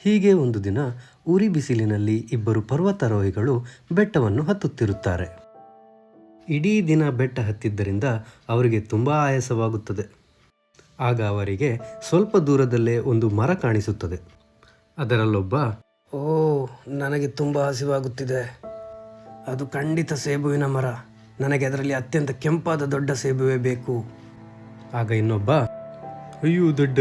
ಹೀಗೆ ಒಂದು ದಿನ ಉರಿ ಬಿಸಿಲಿನಲ್ಲಿ ಇಬ್ಬರು ಪರ್ವತಾರೋಹಿಗಳು ಬೆಟ್ಟವನ್ನು ಹತ್ತುತ್ತಿರುತ್ತಾರೆ. ಇಡೀ ದಿನ ಬೆಟ್ಟ ಹತ್ತಿದ್ದರಿಂದ ಅವರಿಗೆ ತುಂಬ ಆಯಾಸವಾಗುತ್ತದೆ. ಆಗ ಅವರಿಗೆ ಸ್ವಲ್ಪ ದೂರದಲ್ಲೇ ಒಂದು ಮರ ಕಾಣಿಸುತ್ತದೆ. ಅದರಲ್ಲೊಬ್ಬ, "ಓ, ನನಗೆ ತುಂಬ ಹಸಿವಾಗುತ್ತಿದೆ. ಅದು ಖಂಡಿತ ಸೇಬುವಿನ ಮರ. ನನಗೆ ಅದರಲ್ಲಿ ಅತ್ಯಂತ ಕೆಂಪಾದ ದೊಡ್ಡ ಸೇಬುವೆ ಬೇಕು." ಆಗ ಇನ್ನೊಬ್ಬ, "ಅಯ್ಯೋ ದೊಡ್ಡ,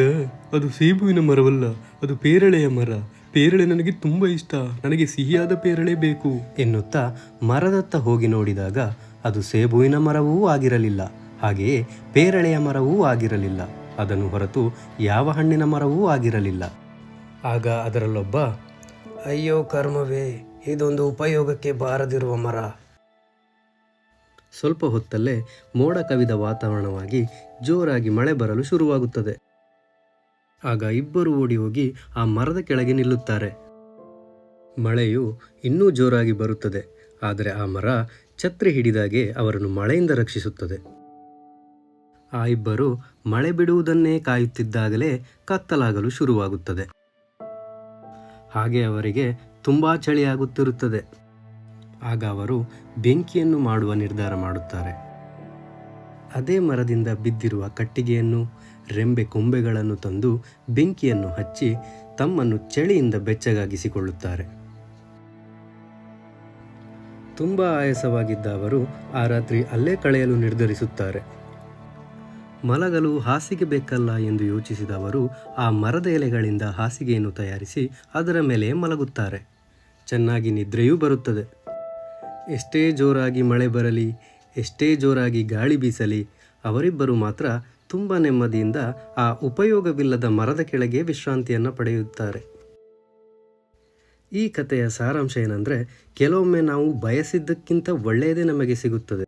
ಅದು ಸೇಬುವಿನ ಮರವಲ್ಲ, ಅದು ಪೇರಳೆಯ ಮರ. ಪೇರಳೆ ನನಗೆ ತುಂಬ ಇಷ್ಟ. ನನಗೆ ಸಿಹಿಯಾದ ಪೇರಳೆ ಬೇಕು" ಎನ್ನುತ್ತಾ ಮರದತ್ತ ಹೋಗಿ ನೋಡಿದಾಗ ಅದು ಸೇಬುವಿನ ಮರವೂ ಆಗಿರಲಿಲ್ಲ, ಹಾಗೆಯೇ ಪೇರಳೆಯ ಮರವೂ ಆಗಿರಲಿಲ್ಲ. ಅದನ್ನು ಹೊರತು ಯಾವ ಹಣ್ಣಿನ ಮರವೂ ಆಗಿರಲಿಲ್ಲ. ಆಗ ಅದರಲ್ಲೊಬ್ಬ, "ಅಯ್ಯೋ ಕರ್ಮವೇ, ಇದೊಂದು ಉಪಯೋಗಕ್ಕೆ ಬಾರದಿರುವ ಮರ." ಸ್ವಲ್ಪ ಹೊತ್ತಲ್ಲೇ ಮೋಡ ಕವಿದ ವಾತಾವರಣವಾಗಿ ಜೋರಾಗಿ ಮಳೆ ಬರಲು ಶುರುವಾಗುತ್ತದೆ. ಆಗ ಇಬ್ಬರು ಓಡಿ ಹೋಗಿ ಆ ಮರದ ಕೆಳಗೆ ನಿಲ್ಲುತ್ತಾರೆ. ಮಳೆಯು ಇನ್ನೂ ಜೋರಾಗಿ ಬರುತ್ತದೆ, ಆದರೆ ಆ ಮರ ಛತ್ರಿ ಹಿಡಿದಾಗೆ ಅವರನ್ನು ಮಳೆಯಿಂದ ರಕ್ಷಿಸುತ್ತದೆ. ಆ ಇಬ್ಬರು ಮಳೆ ಬಿಡುವುದನ್ನೇ ಕಾಯುತ್ತಿದ್ದಾಗಲೇ ಕತ್ತಲಾಗಲು ಶುರುವಾಗುತ್ತದೆ. ಹಾಗೆ ಅವರಿಗೆ ತುಂಬ ಚಳಿಯಾಗುತ್ತಿರುತ್ತದೆ. ಆಗ ಅವರು ಬೆಂಕಿಯನ್ನು ಮಾಡುವ ನಿರ್ಧಾರ ಮಾಡುತ್ತಾರೆ. ಅದೇ ಮರದಿಂದ ಬಿದ್ದಿರುವ ಕಟ್ಟಿಗೆಯನ್ನು, ರೆಂಬೆ ಕೊಂಬೆಗಳನ್ನು ತಂದು ಬೆಂಕಿಯನ್ನು ಹಚ್ಚಿ ತಮ್ಮನ್ನು ಚಳಿಯಿಂದ ಬೆಚ್ಚಗಾಗಿಸಿಕೊಳ್ಳುತ್ತಾರೆ. ತುಂಬ ಆಯಾಸವಾಗಿದ್ದ ಅವರು ಆ ರಾತ್ರಿ ಅಲ್ಲೇ ಕಳೆಯಲು ನಿರ್ಧರಿಸುತ್ತಾರೆ. ಮಲಗಲು ಹಾಸಿಗೆ ಬೇಕಲ್ಲ ಎಂದು ಯೋಚಿಸಿದ ಅವರು ಆ ಮರದ ಎಲೆಗಳಿಂದ ಹಾಸಿಗೆಯನ್ನು ತಯಾರಿಸಿ ಅದರ ಮೇಲೆ ಮಲಗುತ್ತಾರೆ. ಚೆನ್ನಾಗಿ ನಿದ್ರೆಯೂ ಬರುತ್ತದೆ. ಎಷ್ಟೇ ಜೋರಾಗಿ ಮಳೆ ಬರಲಿ, ಎಷ್ಟೇ ಜೋರಾಗಿ ಗಾಳಿ ಬೀಸಲಿ, ಅವರಿಬ್ಬರು ಮಾತ್ರ ತುಂಬ ನೆಮ್ಮದಿಯಿಂದ ಆ ಉಪಯೋಗವಿಲ್ಲದ ಮರದ ಕೆಳಗೆ ವಿಶ್ರಾಂತಿಯನ್ನು ಪಡೆಯುತ್ತಾರೆ. ಈ ಕಥೆಯ ಸಾರಾಂಶ ಏನಂದರೆ, ಕೆಲವೊಮ್ಮೆ ನಾವು ಬಯಸಿದ್ದಕ್ಕಿಂತ ಒಳ್ಳೆಯದೇ ನಮಗೆ ಸಿಗುತ್ತದೆ.